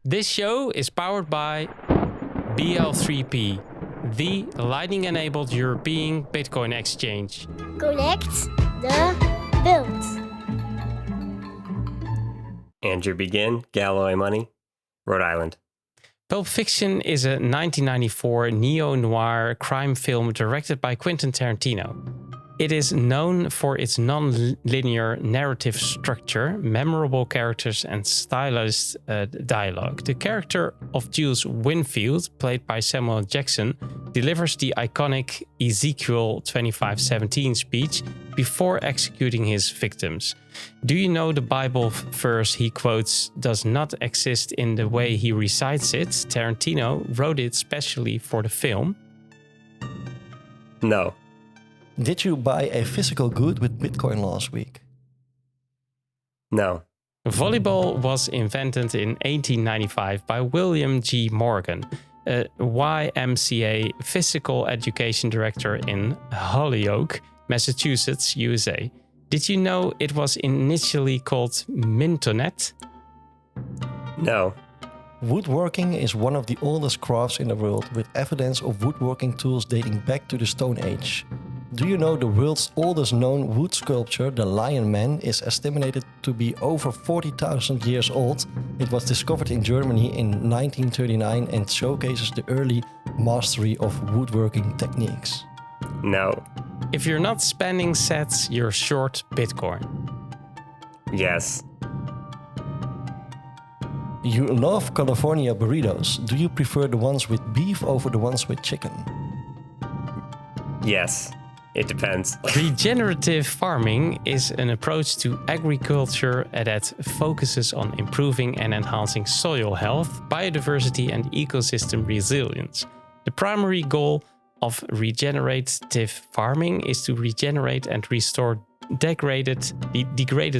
This show is powered by BL3P, the Lightning-enabled European Bitcoin exchange. Connect the world. Andrew Begin, Galloway Money, Rhode Island. Pulp Fiction is a 1994 neo-noir crime film directed by Quentin Tarantino. It is known for its non-linear narrative structure, memorable characters, and stylized dialogue. The character of Jules Winfield, played by Samuel Jackson, delivers the iconic Ezekiel 25:17 speech before executing his victims. Do you know the Bible verse he quotes does not exist in the way he recites it? Tarantino wrote it specially for the film. No. Did you buy a physical good with Bitcoin last week? No. Volleyball was invented in 1895 by William G. Morgan, a YMCA physical education director in Holyoke, Massachusetts, USA. Did you know it was initially called Mintonet? No. Woodworking is one of the oldest crafts in the world, with evidence of woodworking tools dating back to the Stone Age. Do you know the world's oldest known wood sculpture, the Lion Man, is estimated to be over 40,000 years old? It was discovered in Germany in 1939 and showcases the early mastery of woodworking techniques. No. If you're not spending sats, you're short Bitcoin. Yes. You love California burritos. Do you prefer the ones with beef over the ones with chicken? Yes. It depends. Regenerative farming is an approach to agriculture that focuses on improving and enhancing soil health, biodiversity, and ecosystem resilience. The primary goal of regenerative farming is to regenerate and restore degraded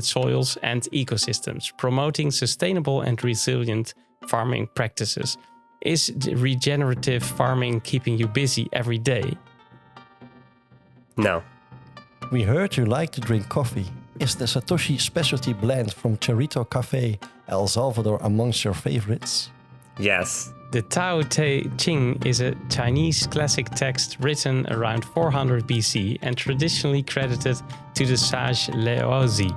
soils and ecosystems, promoting sustainable and resilient farming practices. Is regenerative farming keeping you busy every day? No. We heard you like to drink coffee. Is the Satoshi specialty blend from Charito Cafe El Salvador amongst your favorites? Yes. The Tao Te Ching is a Chinese classic text written around 400 BC and traditionally credited to the sage Laozi.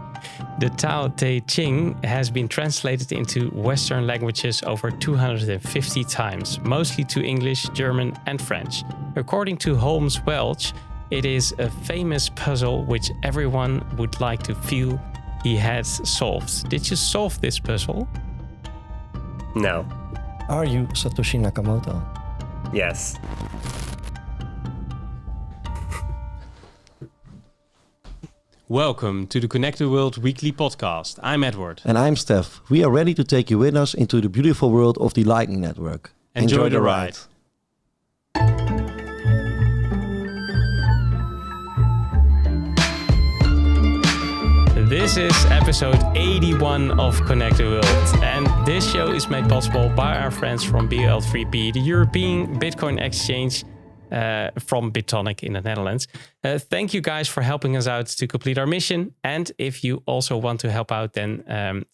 The Tao Te Ching has been translated into Western languages over 250 times, mostly to English, German, and French. According to Holmes Welch, it is a famous puzzle which everyone would like to feel he has solved. Did you solve this puzzle? No. Are you Satoshi Nakamoto? Yes. Welcome to the Connected World Weekly Podcast. I'm Edward. And I'm Steph. We are ready to take you with us into the beautiful world of the Lightning Network. Enjoy the ride. This is episode 81 of Connected World, and this show is made possible by our friends from BL3P, the European Bitcoin exchange from Bitonic in the Netherlands. Thank you guys for helping us out to complete our mission. And if you also want to help out, then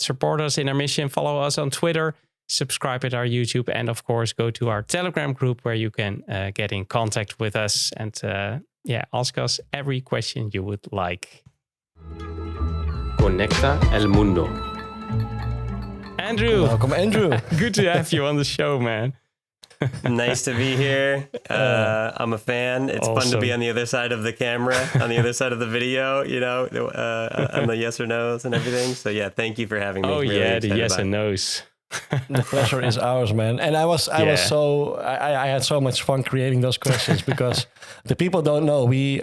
support us in our mission, follow us on Twitter, subscribe at our YouTube, and of course go to our Telegram group where you can get in contact with us and ask us every question you would like. Conecta el mundo. Andrew. Welcome, Andrew. Good to have you on the show, man. Nice to be here. I'm a fan. It's fun to be on the other side of the camera, on the other side of the video, you know, on the yes or no's and everything. So yeah, thank you for having me. Oh Really yeah, the yes and no's. The pleasure is ours, man. And I had so much fun creating those questions because the people don't know. We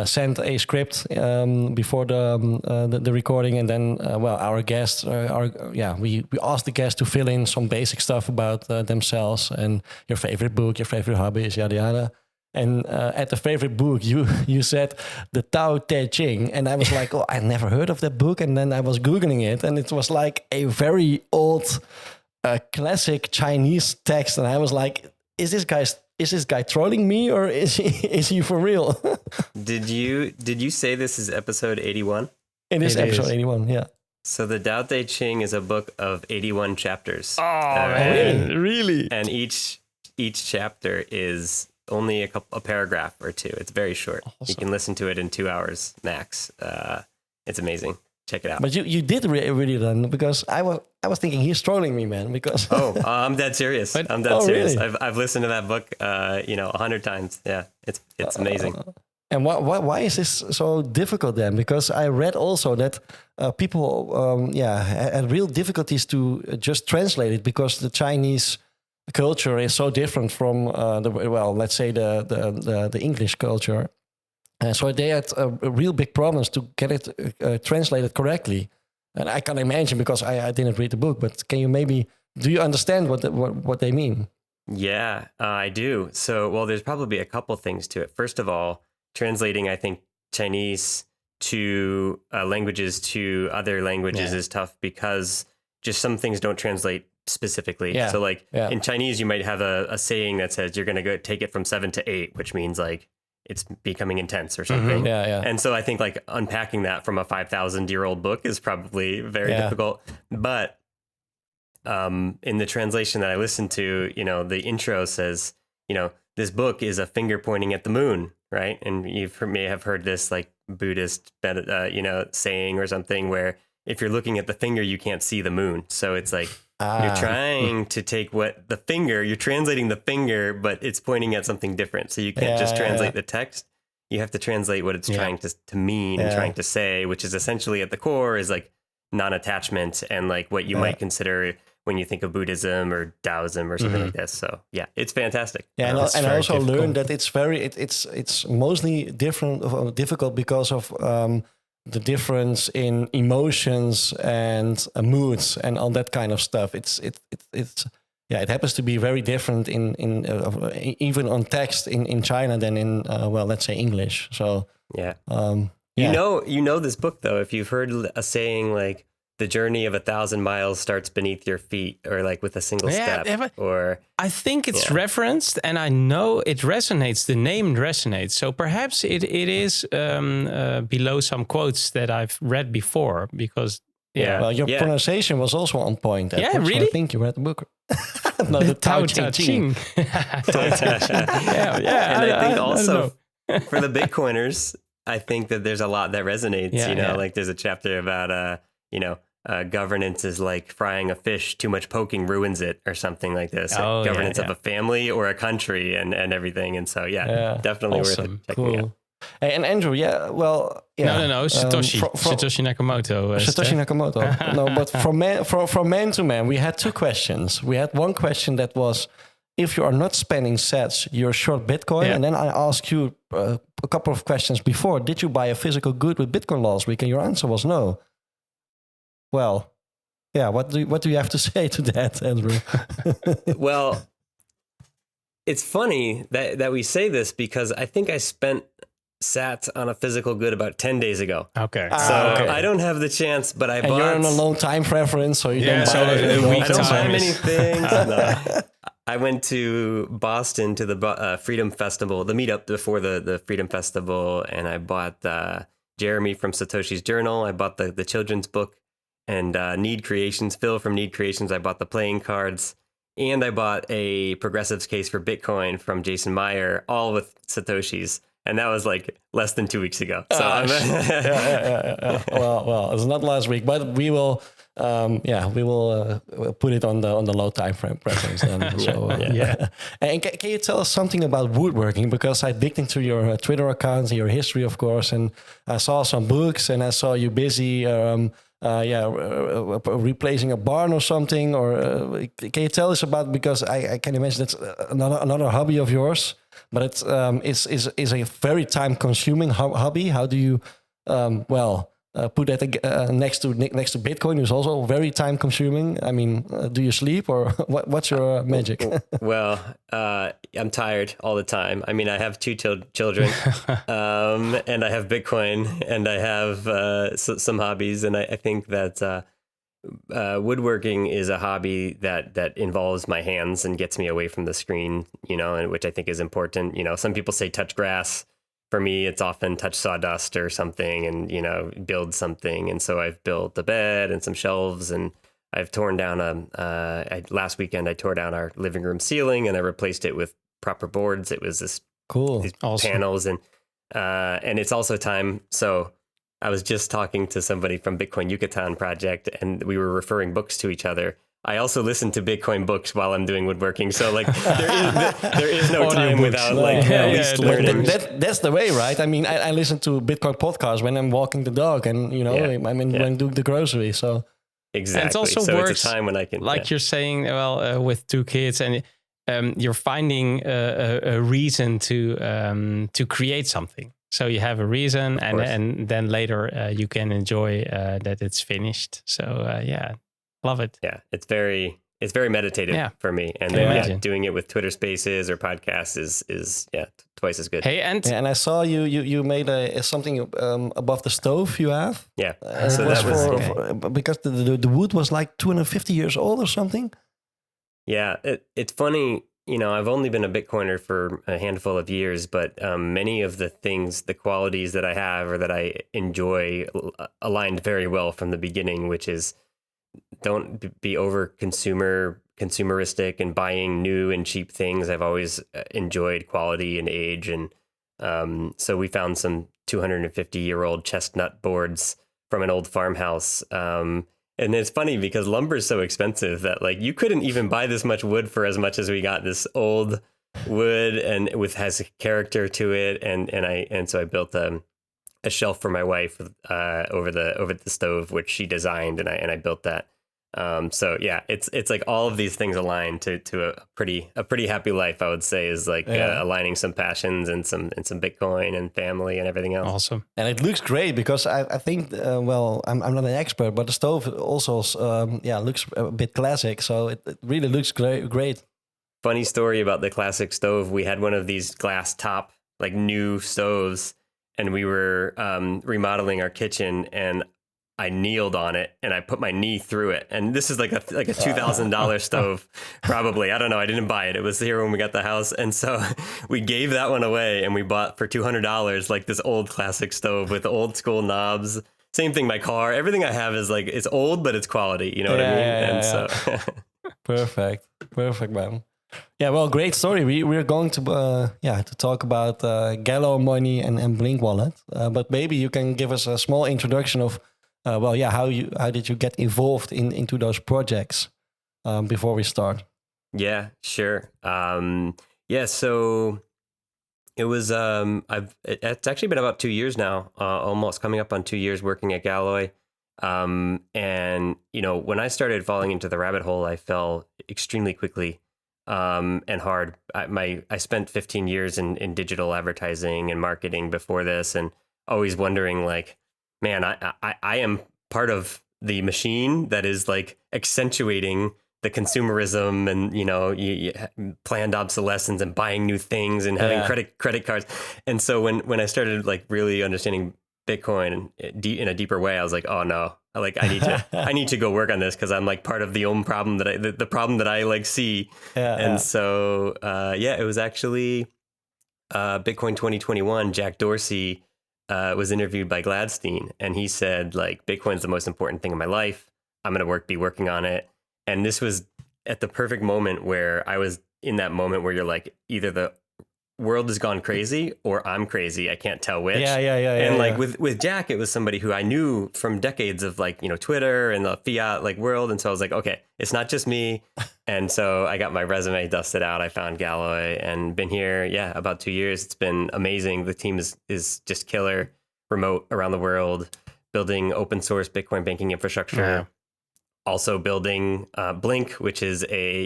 sent a script before the recording, and then our guests we asked the guests to fill in some basic stuff about themselves and your favorite book, your favorite hobbies, yada yada. And at the favorite book, you said the Tao Te Ching, and I was like, oh, I never heard of that book. And then I was Googling it, and it was like a very old, classic Chinese text, and I was like, is this guy trolling me, or is he for real? Did you say this is episode 81? It is episode 81, yeah. So the Tao Te Ching is a book of 81 chapters. Oh, man, really? And each chapter is only a paragraph or two. It's very short. Awesome. You can listen to it in 2 hours max. It's amazing. Check it out. But you did read it then, because I was thinking he's trolling me, man. Because I'm dead serious. I'm dead serious. Really? I've listened to that book 100 times. Yeah, it's amazing. And why is this so difficult then? Because I read also that people had real difficulties to just translate it, because the Chinese culture is so different from let's say the English culture. So they had real big problems to get it translated correctly. And I can imagine, because I didn't read the book, but do you understand what they mean? Yeah, I do. So, there's probably a couple things to it. First of all, translating, I think, Chinese to languages to other languages is tough, because just some things don't translate specifically. Yeah. So in Chinese, you might have a saying that says you're going to go take it from 7 to 8, which means it's becoming intense or something. Mm-hmm. And so I think unpacking that from a 5,000-year-old book is probably very difficult. But in the translation that I listened to, the intro says, this book is a finger pointing at the moon, right? And you may have heard this Buddhist, saying or something, where if you're looking at the finger, you can't see the moon. So it's you're trying to take you're translating the finger, but it's pointing at something different. So you can't just translate the text. You have to translate what it's trying to mean and trying to say, which is essentially at the core is non-attachment and what you might consider when you think of Buddhism or Taoism or something like this. So it's fantastic. Yeah, and I also learned that it's mostly difficult because of the difference in emotions and moods and all that kind of stuff. It happens to be very different in even on text in China than in let's say English. So you know this book though, if you've heard a saying the journey of 1,000 miles starts beneath your feet, or with a single step. Or I think it's referenced, and I know it resonates. The name resonates, so perhaps it is below some quotes that I've read before. Because well, your pronunciation was also on point. Really? I think you read the book. No, the Tao Te Ching. And I think also for the Bitcoiners, I think that there's a lot that resonates. There's a chapter about governance is like frying a fish. Too much poking ruins it, or something like this. Governance of a family or a country and everything. And so, definitely worth it checking out. Hey, and Andrew, No. Satoshi Nakamoto. Satoshi Nakamoto. No, but from man to man, we had two questions. We had one question that was, if you are not spending sats, you're short Bitcoin. Yeah. And then I asked you a couple of questions before. Did you buy a physical good with Bitcoin last week? And your answer was no. Well, what do you have to say to that, Andrew? Well, it's funny that we say this, because I think I spent sats on a physical good about 10 days ago. Okay. I don't have the chance, but I bought... you're on a long time preference, so you don't buy I don't buy many things. No. I went to Boston to the Freedom Festival, the meetup before the Freedom Festival, and I bought Jeremy from Satoshi's Journal. I bought the children's book. And Phil from Need Creations, I bought the playing cards, and I bought a Progressives case for Bitcoin from Jason Meyer, all with Satoshis. And that was less than 2 weeks ago. So Well, it's not last week, but we will put it on the low time frame preference then. So, And can you tell us something about woodworking? Because I digged into your Twitter account and your history, of course, and I saw some books, and I saw you busy replacing a barn or something. Or can you tell us about, because I can imagine that's another hobby of yours, but it's is a very time consuming hobby. How do you put that next to Bitcoin, is also very time consuming? I mean, do you sleep, or what's your magic? Well, I'm tired all the time. I mean, I have two children, and I have Bitcoin, and I have some hobbies, and I think that woodworking is a hobby that involves my hands and gets me away from the screen, and which I think is important. Some people say touch grass. for me, it's often touch sawdust or something and, build something. And so I've built a bed and some shelves, and I've torn down last weekend I tore down our living room ceiling and I replaced it with proper boards. It was this cool these panels, and it's also time. So I was just talking to somebody from Bitcoin Yucatan project, and we were referring books to each other. I also listen to Bitcoin books while I'm doing woodworking. So like there is no time without at least learning. That's the way, right? I mean, I listen to Bitcoin podcasts when I'm walking the dog, and when I'm doing the groceries. So exactly. And it's also so works, it's a time when I can, like you're saying, with 2 kids, and you're finding a reason to create something. So you have a reason, and then later you can enjoy that it's finished. So love it. Yeah, it's very meditative for me, and then doing it with Twitter Spaces or podcasts is twice as good. Hey, and I saw you made something above the stove you have. Yeah, so that was because the wood was like 250 years old or something. Yeah, it's funny. I've only been a Bitcoiner for a handful of years, but many of the things, the qualities that I have or that I enjoy aligned very well from the beginning, which is don't be over consumeristic and buying new and cheap things. I've always enjoyed quality and age. And so we found some 250-year-old chestnut boards from an old farmhouse. And it's funny because lumber is so expensive that like you couldn't even buy this much wood for as much as we got this old wood and has character to it. And so I built a shelf for my wife over the stove, which she designed, and I built that. So yeah, it's like all of these things align to a pretty happy life, I would say, is like aligning some passions and some Bitcoin and family and everything else. Awesome. And it looks great because I think I'm not an expert, but the stove also looks a bit classic, so it really looks great. Funny story about the classic stove. We had one of these glass top like new stoves, and we were remodeling our kitchen, and I kneeled on it and I put my knee through it. And this is like a $2,000 stove, probably. I don't know. I didn't buy it. It was here when we got the house. And so we gave that one away, and we bought for $200 like this old classic stove with old school knobs. Same thing, my car. Everything I have is like, it's old, but it's quality. You know what I mean? So Perfect, man. Yeah, well, great story. We're going to talk about Gallo Money and Blink Wallet, but maybe you can give us a small introduction of how did you get involved into those projects before we start? Yeah, sure. So it was it's actually been about 2 years now, almost coming up on 2 years working at Galloy. And when I started falling into the rabbit hole, I fell extremely quickly. And hard. I spent 15 years in digital advertising and marketing before this, and always wondering like, man, I am part of the machine that is like accentuating the consumerism and, planned obsolescence and buying new things and having credit cards. And so when I started like really understanding Bitcoin in a deeper way, I was like, oh no, like I need to go work on this because I'm like part of the own problem the problem that I like see. So it was actually Bitcoin 2021. Jack Dorsey was interviewed by Gladstein, and he said like Bitcoin's the most important thing in my life. I'm gonna be working on it. And this was at the perfect moment where I was in that moment where you're like, either the world has gone crazy or I'm crazy. I can't tell which. And like with Jack, it was somebody who I knew from decades of like, Twitter and the fiat like world. And so I was like, okay, it's not just me. And so I got my resume dusted out. I found Galloy and been here, about 2 years. It's been amazing. The team is just killer, remote around the world, building open source Bitcoin banking infrastructure. Yeah. Also building Blink, which is a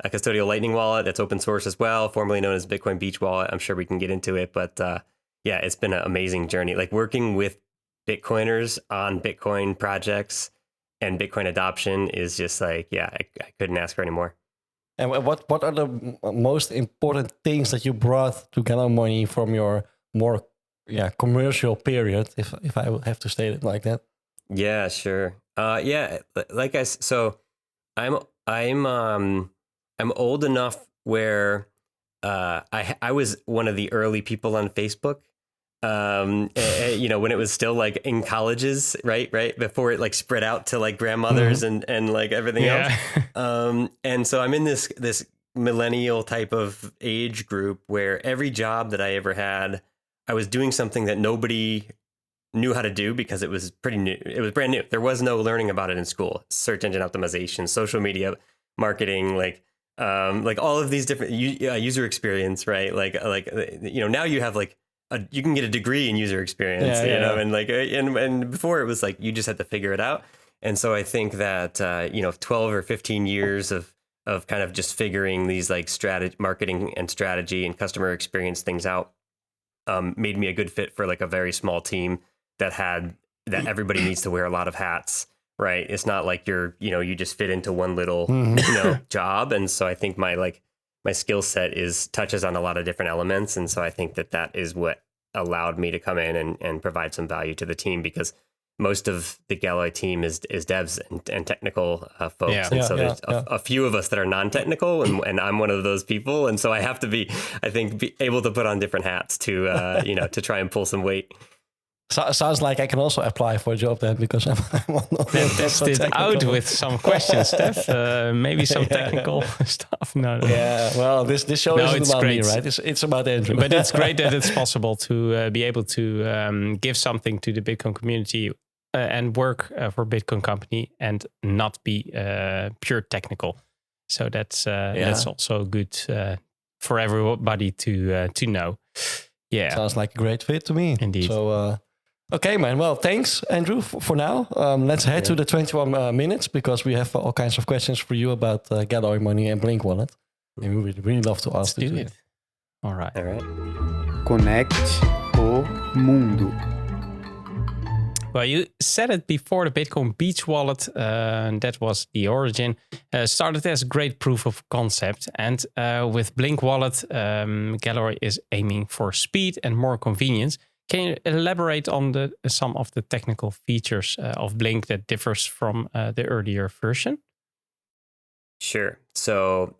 custodial Lightning wallet that's open source as well, formerly known as Bitcoin Beach Wallet. I'm sure we can get into it, but it's been an amazing journey. Like working with Bitcoiners on Bitcoin projects and Bitcoin adoption is just like, I couldn't ask for any more. And what are the most important things that you brought to Gallo Money from your more commercial period, if I have to state it like that? Yeah, sure. So I'm old enough where I was one of the early people on Facebook. You know, when it was still like in colleges, right before it like spread out to like grandmothers and like everything else. And so I'm in this millennial type of age group where every job that I ever had, I was doing something that nobody knew how to do because it was pretty new. It was brand new. There was no learning about it in school. Search engine optimization, social media marketing, like all of these different user experience, right? Like you know, now you have like you can get a degree in user experience, you know, and like and before it was like you just had to figure it out. And so I think that you know, 12 or 15 years of kind of just figuring these like marketing and strategy and customer experience things out made me a good fit for like a very small team that everybody needs to wear a lot of hats, right? It's not like you just fit into one little, you know, job. And so I think my skill set touches on a lot of different elements. And so I think that is what allowed me to come in and provide some value to the team, because most of the Galloy team is devs and technical folks. And so there's a few of us that are non-technical, and I'm one of those people. And so I have to be able to put on different hats to, you know, to try and pull some weight. Sounds like I can also apply for a job then, because I'm test it out with some questions, Steph. Maybe some technical stuff. No. Yeah, well, this show isn't about me, right? It's about Andrew. But it's great that it's possible to be able to give something to the Bitcoin community and work for Bitcoin company and not be pure technical. So that's also good for everybody to know. Yeah, sounds like a great fit to me. Indeed. So. Okay, man. Well, thanks, Andrew, for now. Let's head to the 21 minutes, because we have all kinds of questions for you about Galloy Money and Blink Wallet. And we would really love to ask you. All right. Conecte o mundo. Well, you said it before, the Bitcoin Beach Wallet, that was the origin, started as great proof of concept. And with Blink Wallet, Galloy is aiming for speed and more convenience. Can you elaborate on some of the technical features of Blink that differs from the earlier version? Sure. So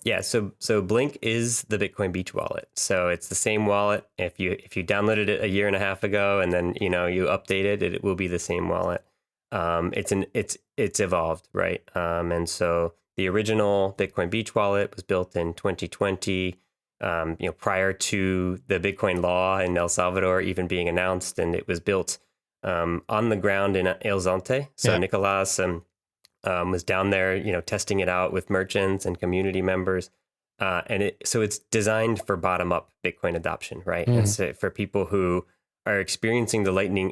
so Blink is the Bitcoin Beach wallet. So it's the same wallet. If you downloaded it a year and a half ago and then you updated it, it will be the same wallet. It's evolved, right? And so the original Bitcoin Beach wallet was built in 2020. Prior to the Bitcoin law in El Salvador even being announced, and it was built on the ground in El Zonte. So Nicolas was down there, testing it out with merchants and community members, so it's designed for bottom-up Bitcoin adoption, right? And so for people who are experiencing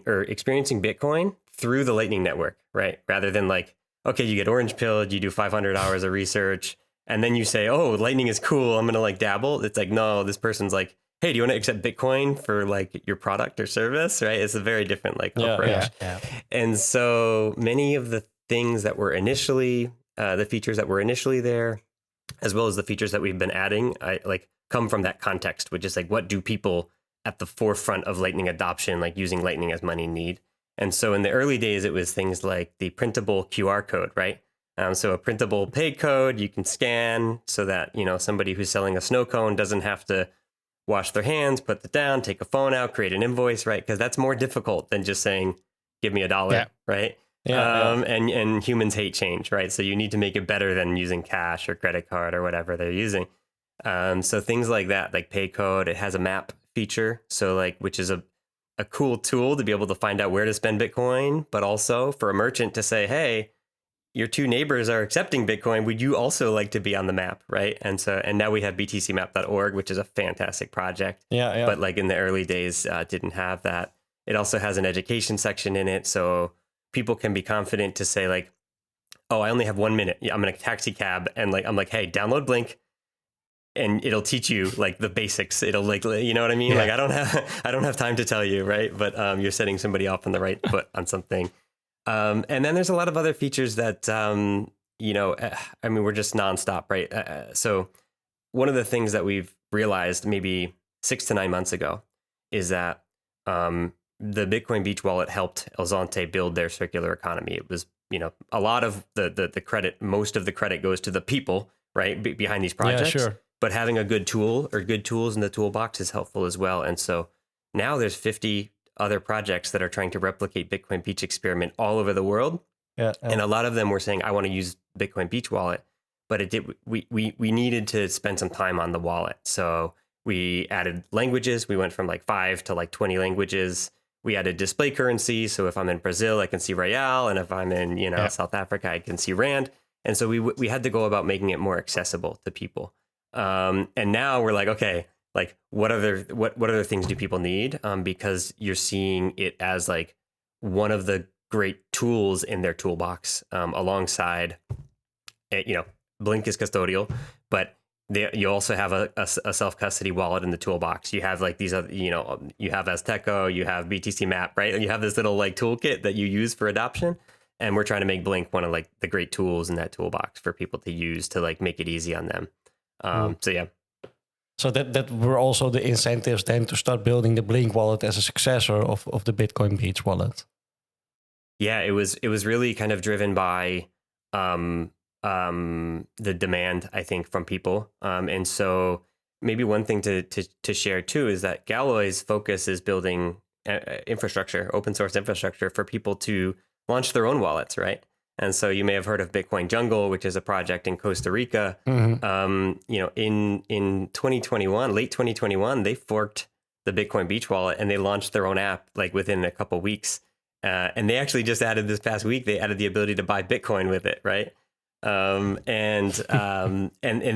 experiencing Bitcoin through the Lightning Network, right? Rather than like, okay, you get orange pilled, you do 500 hours of research, and then you say, oh, Lightning is cool, I'm going to like dabble. It's like, no, this person's like, hey, do you want to accept Bitcoin for like your product or service, right? It's a very different like approach. Yeah. And so many of the things that were initially, the features that were initially there, as well as the features that we've been adding, come from that context, which is like, what do people at the forefront of Lightning adoption, like using Lightning as money, need? And so in the early days, it was things like the printable QR code, right? So a printable pay code you can scan so that, somebody who's selling a snow cone doesn't have to wash their hands, put it down, take a phone out, create an invoice, right? Because that's more difficult than just saying, give me $1, right? And humans hate change, right? So you need to make it better than using cash or credit card or whatever they're using. So things like that, like pay code, it has a map feature. So like, which is a cool tool to be able to find out where to spend Bitcoin, but also for a merchant to say, hey, your two neighbors are accepting Bitcoin. Would you also like to be on the map, right? And now we have btcmap.org, which is a fantastic project. But like in the early days, didn't have that. It also has an education section in it, so people can be confident to say like, oh, I only have 1 minute. Yeah, I'm in a taxi cab, and like I'm like, hey, download Blink, and it'll teach you like the basics. It'll like, you know what I mean? Like I don't have time to tell you, right? But you're setting somebody off on the right foot on something. And then there's a lot of other features that, we're just nonstop, right? So one of the things that we've realized maybe 6 to 9 months ago is that the Bitcoin Beach wallet helped El Zonte build their circular economy. It was, a lot of the credit, most of the credit goes to the people, right, behind these projects. but having a good tool or good tools in the toolbox is helpful as well. And so now there's 50 other projects that are trying to replicate Bitcoin Beach experiment all over the world. Yeah. And a lot of them were saying, I want to use Bitcoin Beach wallet, but we needed to spend some time on the wallet. So we added languages. We went from like 5 to like 20 languages. We added display currency. So if I'm in Brazil, I can see Real. And if I'm in, South Africa, I can see Rand. And so we had to go about making it more accessible to people. And now we're like, okay, like what other things do people need? Because you're seeing it as like one of the great tools in their toolbox, alongside, Blink is custodial, but you also have a self-custody wallet in the toolbox. You have like these other, you have Azteco, you have BTC Map, right? And you have this little like toolkit that you use for adoption. And we're trying to make Blink one of like the great tools in that toolbox for people to use to like make it easy on them. So yeah. So that were also the incentives then to start building the Blink wallet as a successor of the Bitcoin Beach wallet. Yeah, it was really kind of driven by the demand, I think, from people. And so maybe one thing to share too is that Galloy's focus is building infrastructure, open source infrastructure for people to launch their own wallets, right? And so you may have heard of Bitcoin Jungle, which is a project in Costa Rica. In 2021, late 2021, they forked the Bitcoin Beach wallet and they launched their own app like within a couple of weeks. And they actually just added this past week, they added the ability to buy Bitcoin with it, right? And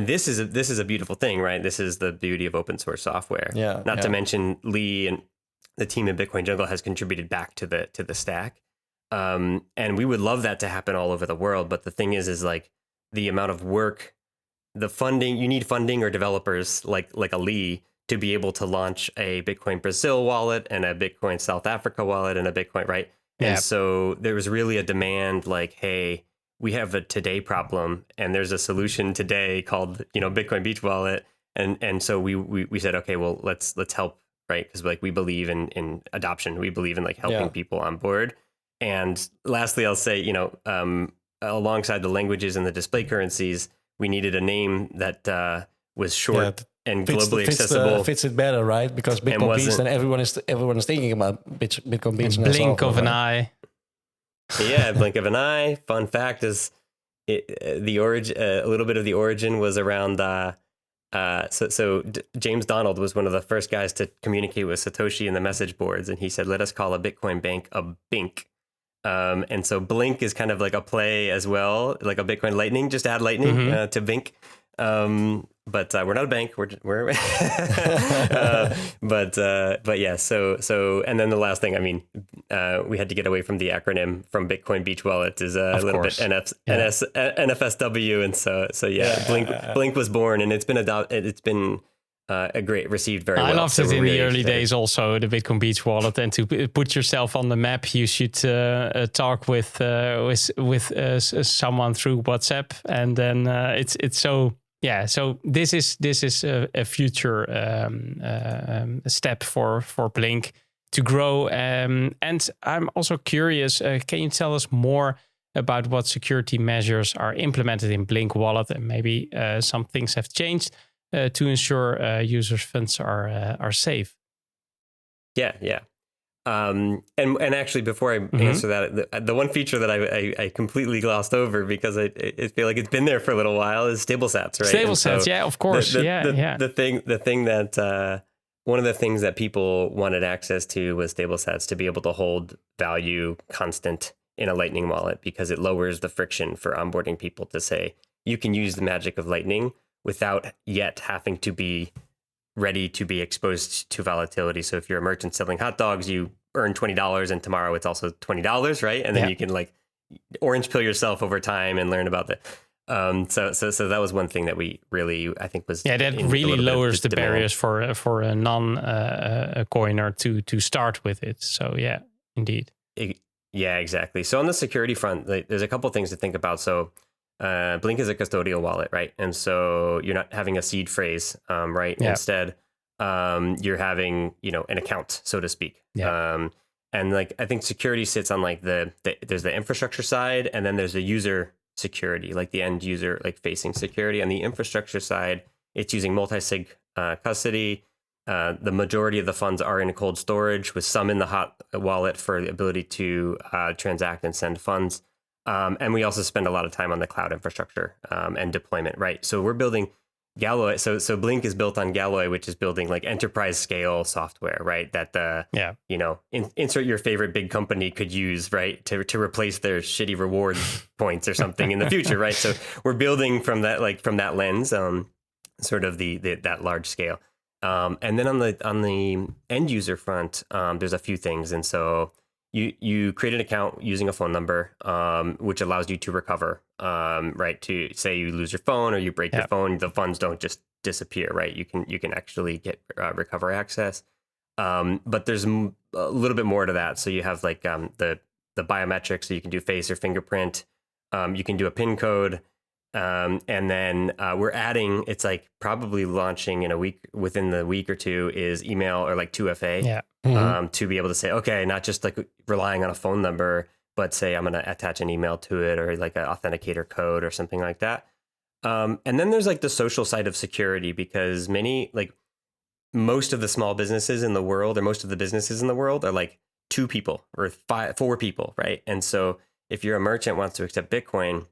this is a beautiful thing, right? This is the beauty of open source software. Not to mention Lee and the team in Bitcoin Jungle has contributed back to the stack. And we would love that to happen all over the world. But the thing is like the amount of work, the funding, you need funding or developers like a Lee to be able to launch a Bitcoin Brazil wallet and a Bitcoin South Africa wallet and a Bitcoin, right? Yeah. And so there was really a demand like, hey, we have a today problem and there's a solution today called, Bitcoin Beach wallet. And so we said, okay, well, let's help, right? Because like we believe in adoption. We believe in like helping people on board. And lastly, I'll say, alongside the languages and the display currencies, we needed a name that was short and globally accessible. Fits it better, right? Because Bitcoin Beach, then everyone is thinking about Bitcoin Beach. Blink of an eye. Yeah, blink of an eye. Fun fact is, the origin, a little bit of the origin was around. James Donald was one of the first guys to communicate with Satoshi in the message boards, and he said, "Let us call a Bitcoin bank a Bink." And so Blink is kind of like a play as well, like a Bitcoin Lightning. Just add Lightning to Bink. But we're not a bank. We're but yeah. So and then the last thing, I mean, we had to get away from the acronym from Bitcoin Beach Wallet is a little bit NFSW, and so yeah. Blink was born, and it's been It's been received very well. I loved it in the early days also, the Bitcoin Beach wallet, and to put yourself on the map, you should talk with someone through WhatsApp, and then it's so. Yeah, so this is a future step for Blink to grow. And I'm also curious, can you tell us more about what security measures are implemented in Blink Wallet, and maybe some things have changed to ensure users' funds are safe? Yeah. And actually, before I answer that, the one feature that I completely glossed over because I feel like it's been there for a little while is stable sats, right? Stable sats, yeah, of course. The thing that one of the things that people wanted access to was stable sats to be able to hold value constant in a Lightning wallet, because it lowers the friction for onboarding people to say you can use the magic of Lightning without yet having to be ready to be exposed to volatility. So if you're a merchant selling hot dogs, you earn $20 and tomorrow it's also $20, right? And then you can like orange pill yourself over time and learn about that. So that was one thing that we really, I think was... Yeah, that really lowers the barriers for a non-coiner to start with it. So yeah, indeed. Yeah, exactly. So on the security front, there's a couple things to think about. So Blink is a custodial wallet, right? And so you're not having a seed phrase, right? Yeah. Instead, you're having, an account, so to speak. Yeah. And like, I think security sits on like there's the infrastructure side, and then there's the user security, like the end user, like facing security. On the infrastructure side, It's using multi-sig custody. The majority of the funds are in cold storage, with some in the hot wallet for the ability to transact and send funds. And we also spend a lot of time on the cloud infrastructure and deployment, right? So we're building Galloy. So Blink is built on Galloy, which is building like enterprise scale software, right? That insert your favorite big company could use, right, to replace their shitty reward points or something in the future, right? So we're building from that lens, sort of that large scale. And then on the end user front, there's a few things, and so you create an account using a phone number, which allows you to recover, right? To say you lose your phone or you break your phone, the funds don't just disappear, right? You can actually get recover access. But there's a little bit more to that. So you have like the biometrics, so you can do face or fingerprint. You can do a PIN code. And then we're adding, it's like probably launching within the week or two, is email or like 2FA, to be able to say, okay, not just like relying on a phone number, but say I'm going to attach an email to it or like an authenticator code or something like that. And then there's like the social side of security, because most of the small businesses in the world, or most of the businesses in the world, are like 2 people or 4 people, right? And so if you're a merchant wants to accept Bitcoin,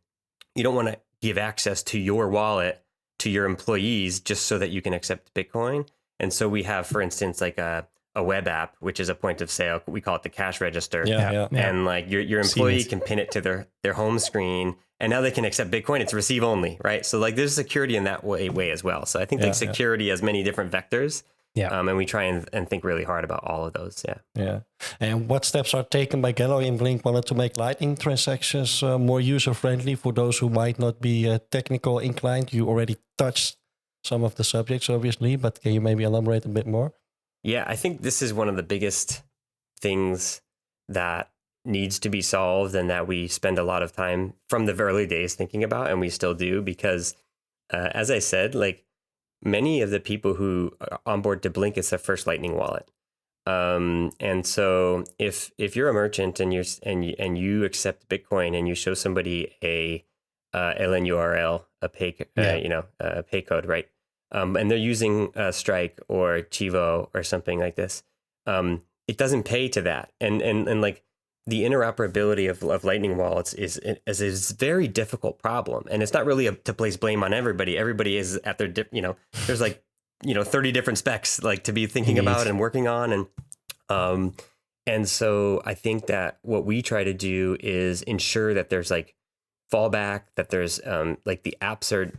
you don't want to give access to your wallet to your employees just so that you can accept Bitcoin. And so we have, for instance, like a web app, which is a point of sale. We call it the cash register. And like your employee can pin it to their home screen, and now they can accept Bitcoin. It's receive only, right? So like there's security in that way as well. So I think security has many different vectors. And we try and think really hard about all of those. And what steps are taken by Galloy and Blink Wallet to make Lightning transactions more user-friendly for those who might not be technical inclined? You already touched some of the subjects, obviously, but can you maybe elaborate a bit more? Yeah, I think this is one of the biggest things that needs to be solved, and that we spend a lot of time from the early days thinking about, and we still do, because as I said, like, many of the people who onboard to Blink, it's their first Lightning wallet. And so if you're a merchant and you accept Bitcoin and you show somebody a LNURL, a pay code, right? And they're using Strike or Chivo or something like this, it doesn't pay to that. And like the interoperability of Lightning wallets is a very difficult problem. And it's not really to place blame on everybody. Everybody is at their, there's like, 30 different specs like to be thinking about and working on. And so I think that what we try to do is ensure that there's like fallback, that there's like the apps are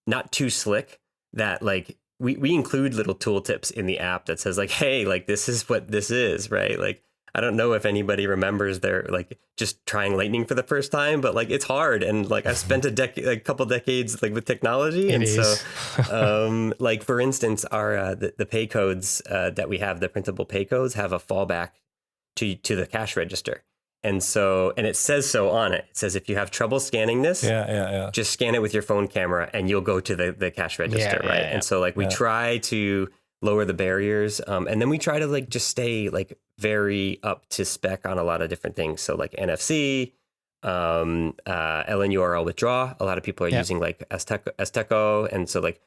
not too slick, that like we include little tooltips in the app that says like, hey, like this is what this is, right? Like, I don't know if anybody remembers their like just trying Lightning for the first time, but like it's hard, and like I've spent a couple decades like with technology, so like for instance, our the pay codes that we have, the printable pay codes, have a fallback to the cash register, and it says so on it. It says if you have trouble scanning this, just scan it with your phone camera, and you'll go to the cash register, right? And so like we try to lower the barriers, and then we try to like just stay like very up to spec on a lot of different things. So like NFC, LNURL withdraw. A lot of people are using like Azteco, and so like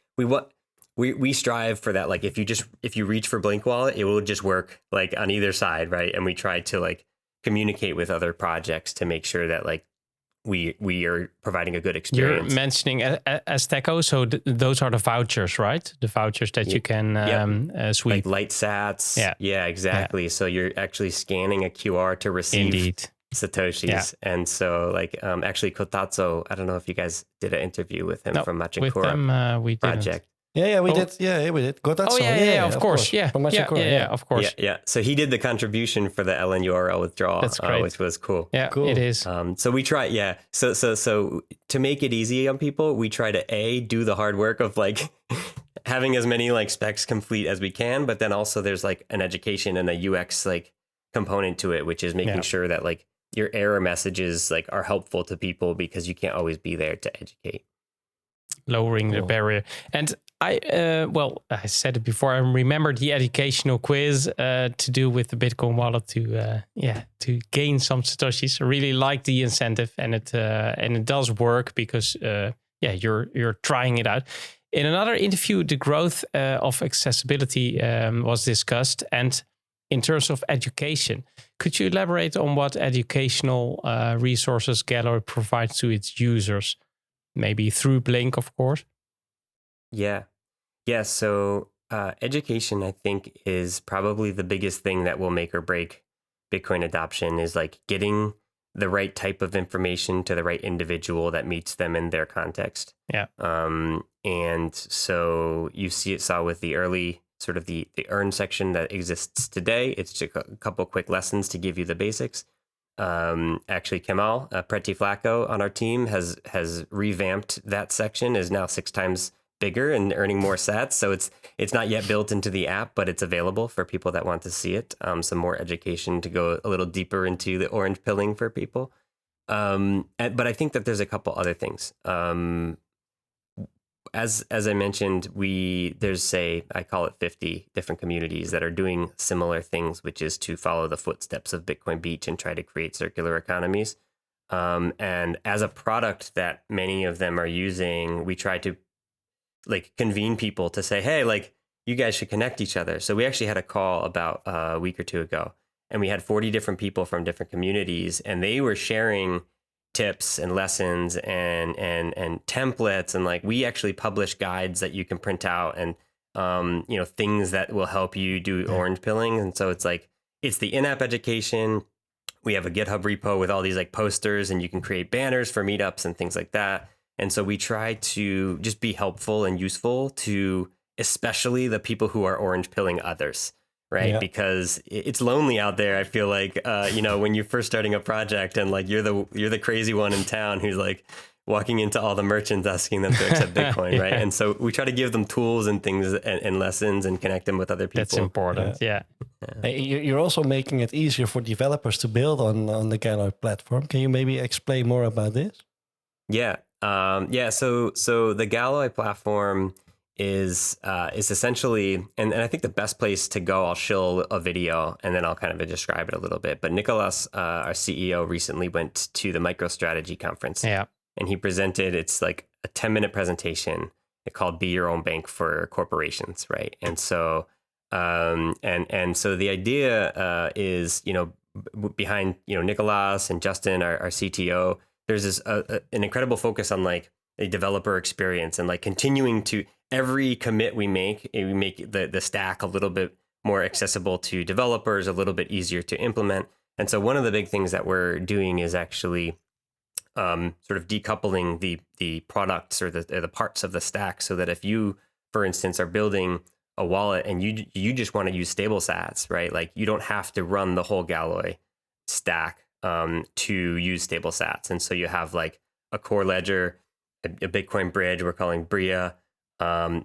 we strive for that. Like if you reach for Blink Wallet, it will just work like on either side, right? And we try to like communicate with other projects to make sure that like we are providing a good experience. You're mentioning Azteco, so those are the vouchers, right? The vouchers that you can sweep. Like light sats. Yeah, exactly. Yeah. So you're actually scanning a QR to receive Satoshis. Yeah. And so like actually Kotatsu, I don't know if you guys did an interview with him from Machinkura with them, we project. We did. Yeah, we did. Kotatsu. Of course. Of course. Yeah. So he did the contribution for the LNURL withdrawal, That's great. Which was cool. Yeah, cool. It is. So we try, So to make it easy on people, we try to do the hard work of like having as many like specs complete as we can, but then also there's like an education and a UX like component to it, which is making sure that like your error messages like are helpful to people, because you can't always be there to educate. Lowering the barrier. And I said it before, I remember the educational quiz to do with the Bitcoin wallet to gain some Satoshis. I really like the incentive, and it does work because you're trying it out. In another interview, the growth of accessibility was discussed, and in terms of education, could you elaborate on what educational resources Galloy provides to its users? Maybe through Blink, of course. Yeah. So education, I think, is probably the biggest thing that will make or break Bitcoin adoption, is like getting the right type of information to the right individual that meets them in their context. Yeah. And so you saw with the early sort of the earn section that exists today. It's just a couple quick lessons to give you the basics. Actually, Kemal Pretiflaco on our team has revamped that section, is now 6 times bigger and earning more sats. So it's not yet built into the app, but it's available for people that want to see it. Some more education to go a little deeper into the orange pilling for people. But I think that there's a couple other things. As I mentioned, there's I call it 50 different communities that are doing similar things, which is to follow the footsteps of Bitcoin Beach and try to create circular economies. And as a product that many of them are using, we try to like convene people to say, hey, like you guys should connect each other. So we actually had a call about a week or two ago, and we had 40 different people from different communities, and they were sharing tips and lessons and templates, and like we actually publish guides that you can print out, and things that will help you do orange pilling. And so it's the in-app education. We have a GitHub repo with all these like posters, and you can create banners for meetups and things like that. And so we try to just be helpful and useful to especially the people who are orange pilling others, right? Yeah. Because it's lonely out there. I feel like, when you're first starting a project and like you're the crazy one in town who's like walking into all the merchants asking them to accept Bitcoin, yeah. Right? And so we try to give them tools and things and lessons and connect them with other people. That's important. Yeah. You're also making it easier for developers to build on the Galloy platform. Can you maybe explain more about this? Yeah. So the Galloy platform is essentially, and I think the best place to go, I'll show a video and then I'll kind of describe it a little bit. But Nicholas, our CEO, recently went to the MicroStrategy conference. Yeah. And he presented, it's like a 10-minute presentation called Be Your Own Bank for Corporations, right? And so, and so the idea is, behind, Nicholas and Justin, our CTO, there's this an incredible focus on like a developer experience and like continuing to every commit we make the stack a little bit more accessible to developers, a little bit easier to implement. And so one of the big things that we're doing is actually sort of decoupling the products or the parts of the stack, so that if you, for instance, are building a wallet and you just want to use stable sats, right? Like you don't have to run the whole Galloy stack to use stable sats. And so you have like a core ledger, a Bitcoin bridge we're calling Bria,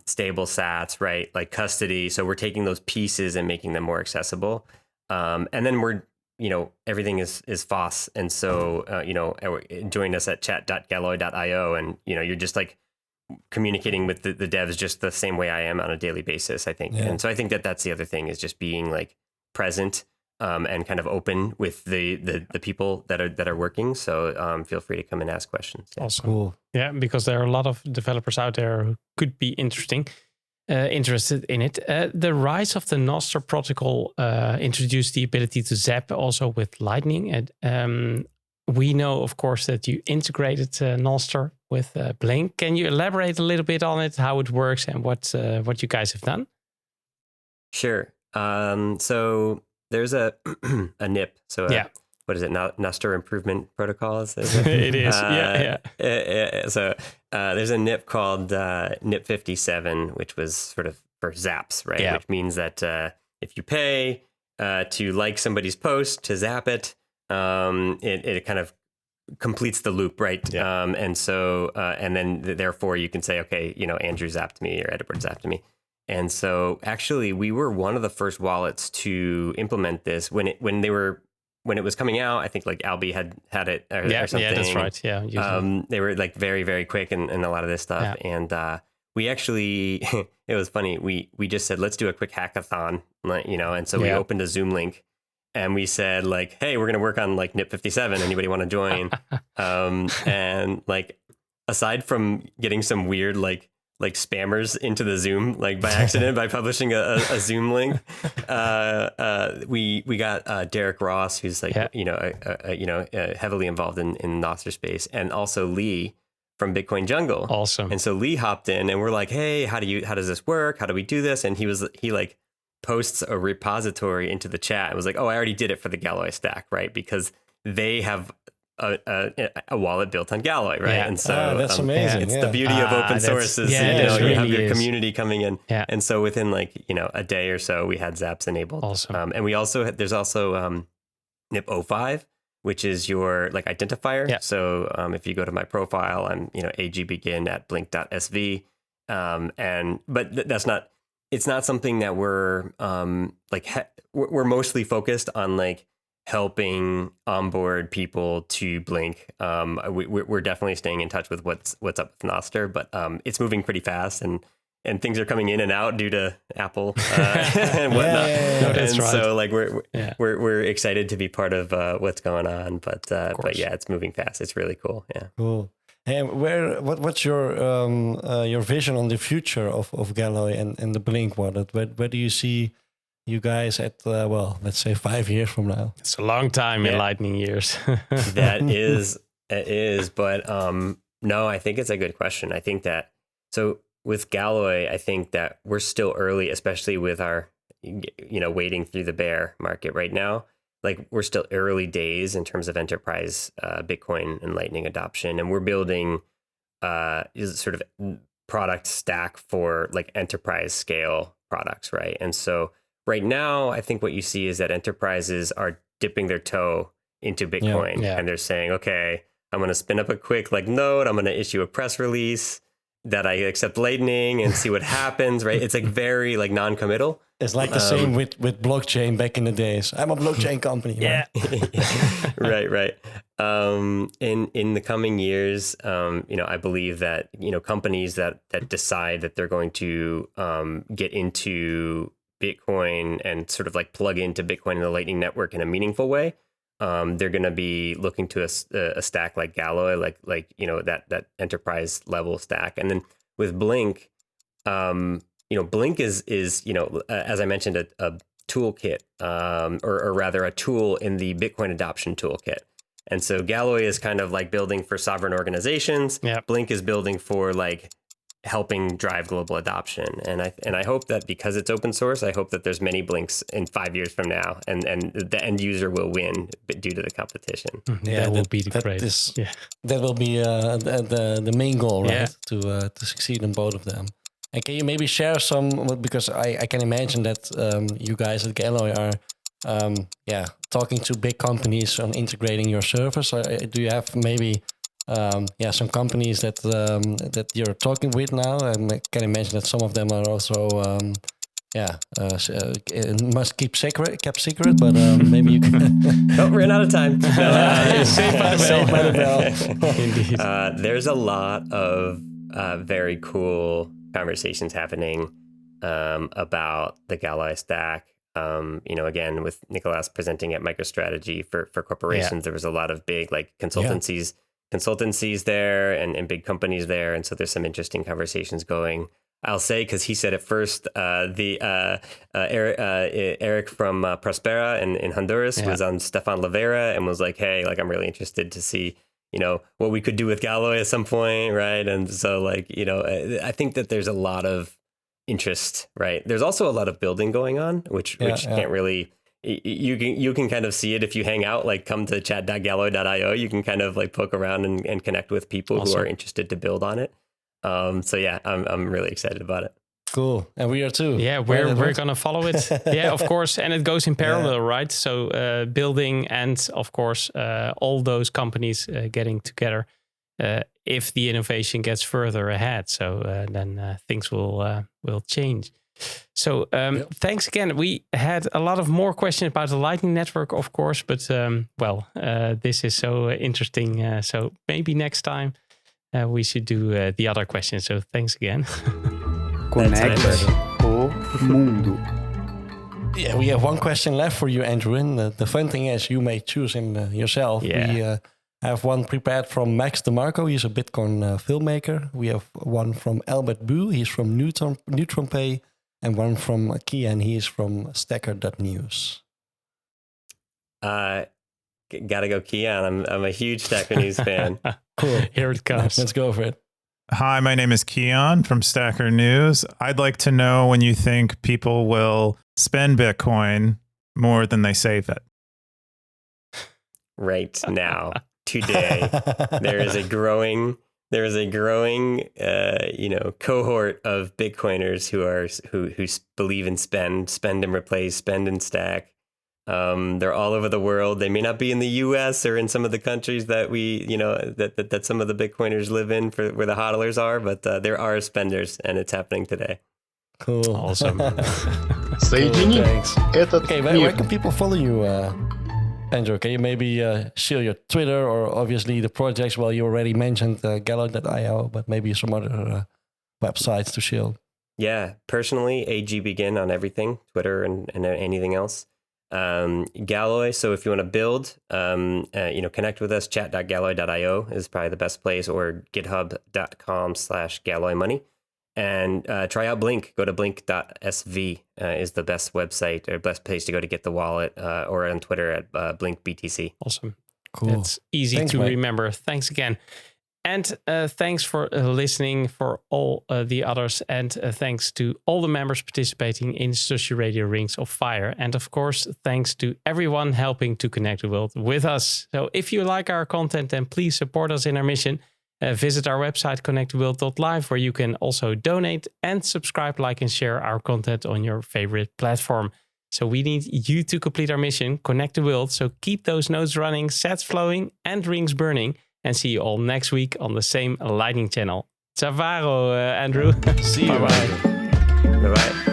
stable sats, right? Like custody. So we're taking those pieces and making them more accessible. And then we're, everything is FOSS. And so, join us at chat.galloy.io, and, you're just like communicating with the devs just the same way I am on a daily basis, I think. Yeah. And so I think that's the other thing, is just being like present and kind of open with the people that are working. So feel free to come and ask questions. Yeah. Awesome. Cool. Yeah, because there are a lot of developers out there who could be interested in it. The rise of the Nostr protocol introduced the ability to zap also with Lightning. And we know, of course, that you integrated Nostr with Blink. Can you elaborate a little bit on it, how it works, and what you guys have done? Sure. So there's a NIP. So what is it? Nostr Improvement Protocol? Is it is. So there's a NIP called NIP 57, which was sort of for zaps, right? Yeah. Which means that if you pay to like somebody's post, to zap it, it kind of completes the loop, right? Yeah. And so and then therefore you can say, okay, Andrew zapped me or Edward zapped me. And so actually we were one of the first wallets to implement this when it was coming out. I think like Albi had it or something. Yeah, that's right. Yeah. They were like very, very quick and a lot of this stuff. Yeah. And we actually, it was funny. We just said, let's do a quick hackathon, and so we opened a Zoom link and we said like, hey, we're going to work on like NIP 57. Anybody want to join? And like, aside from getting some weird like like spammers into the Zoom like by accident by publishing a Zoom link. We got Derek Ross, who's like heavily involved in Nostr space, and also Lee from Bitcoin Jungle. Awesome. And so Lee hopped in, and we're like, hey, how does this work? How do we do this? And he like posts a repository into the chat and was like, oh, I already did it for the Galloway stack, right? Because they have a wallet built on Galloway, right? Yeah. And so that's amazing. It's the beauty of open sources. You have your community coming in. Yeah. And so within like, a day or so, we had Zaps enabled. Awesome. And we also, there's also NIP05, which is your like identifier. Yeah. So if you go to my profile, I'm, agbegin at blink.sv. But that's not, it's not something that we're we're mostly focused on like helping onboard people to Blink. We're definitely staying in touch with what's up with Nostr, but it's moving pretty fast and things are coming in and out due to Apple and whatnot. No, that's and right. so like we're excited to be part of what's going on, but yeah, it's moving fast. It's really cool. Yeah. Cool. And what's your vision on the future of Galloway and the Blink wallet? Where do you see you guys at, let's say 5 years from now? It's a long time in Lightning years. It is. But no, I think it's a good question. I think that, so with Galloway, I think that we're still early, especially with our, wading through the bear market right now. Like we're still early days in terms of enterprise Bitcoin and Lightning adoption. And we're building sort of product stack for like enterprise scale products, right? And so right now, I think what you see is that enterprises are dipping their toe into Bitcoin and they're saying, okay, I'm going to spin up a quick like node. I'm going to issue a press release that I accept Lightning and see what happens, right? It's like very like non-committal. It's like the same with blockchain back in the days. I'm a blockchain company. Yeah. Right. In the coming years, I believe that, companies that decide that they're going to get into Bitcoin and sort of like plug into Bitcoin and the Lightning Network in a meaningful way, they're going to be looking to a stack like Galloway, like that enterprise level stack. And then with Blink, Blink is as I mentioned, a toolkit, or rather a tool in the Bitcoin adoption toolkit. And so Galloway is kind of like building for sovereign organizations. Yep. Blink is building for like helping drive global adoption. And I hope that because it's open source, I hope that there's many Blinks in 5 years from now, and the end user will win due to the competition. That will be great. That will be the main goal, right? To succeed in both of them. And can you maybe share some, because I can imagine that you guys at Galloway are talking to big companies on integrating your service. Do you have maybe some companies that you're talking with now? And I can imagine that some of them are also must keep kept secret, but maybe you can. Oh, ran out of time. Saved by the bell. Indeed. There's a lot of very cool conversations happening about the Galloway stack. Again, with Nicolas presenting at MicroStrategy for corporations, there was a lot of big like consultancies there and big companies there. And so there's some interesting conversations going. I'll say, because he said it first, Eric from Prospera in Honduras was on Stefan Lavera and was like, hey, like I'm really interested to see, what we could do with Galloway at some point, right? And so like, I think that there's a lot of interest, right? There's also a lot of building going on, which can't really, you can kind of see it if you hang out, like come to chat.galloway.io, you can kind of like poke around and connect with people who are interested to build on it. So yeah, I'm really excited about it. Cool. And we are too. Yeah, we're going to follow it. Yeah, of course. And it goes in parallel, right? So building and of course, all those companies getting together if the innovation gets further ahead. So then things will change. So thanks again. We had a lot of more questions about the Lightning Network, of course, but this is so interesting. So maybe next time we should do the other questions. So thanks again. Conecte o mundo. Yeah, we have one question left for you, Andrew. And the fun thing is you may choose him yourself. Yeah. I have one prepared from Max DeMarco. He's a Bitcoin filmmaker. We have one from Albert Bu. He's from Neutron Pay. And one from Kian. He is from Stacker.news. Gotta go Kian. I'm a huge Stacker News fan. Cool. Here it comes. Let's go for it. Hi, my name is Keon from Stacker News. I'd like to know when you think people will spend Bitcoin more than they save it. Right now, today, there is a growing cohort of Bitcoiners who believe in spend and replace, spend and stack. They're all over the world. They may not be in the U.S. or in some of the countries that that some of the Bitcoiners live in, where the hodlers are, but there are spenders, and it's happening today. Cool. Awesome. Соедини этот Okay, мир. where can people follow you, Andrew? Can you maybe share your Twitter or obviously the projects? Well, you already mentioned Gallo.io, but maybe some other websites to share. Yeah, personally, AG Begin on everything, Twitter and anything else. Galloy. So if you want to build, connect with us. Chat.galloy.io is probably the best place, or github.com/galloymoney. And try out Blink. Go to blink.sv is the best website or best place to go to get the wallet, or on Twitter at BlinkBTC. Awesome. Cool. It's easy Thanks, to Mike. remember. Thanks again. And thanks for listening for all the others. And thanks to all the members participating in Sushi Radio Rings of Fire. And of course, thanks to everyone helping to connect the world with us. So if you like our content, then please support us in our mission. Visit our website, connecttheworld.live, where you can also donate and subscribe, like, and share our content on your favorite platform. So we need you to complete our mission, connect the world. So keep those nodes running, sats flowing, and rings burning. And see you all next week on the same Lightning channel. Zavaro, Andrew. See you. Bye-bye.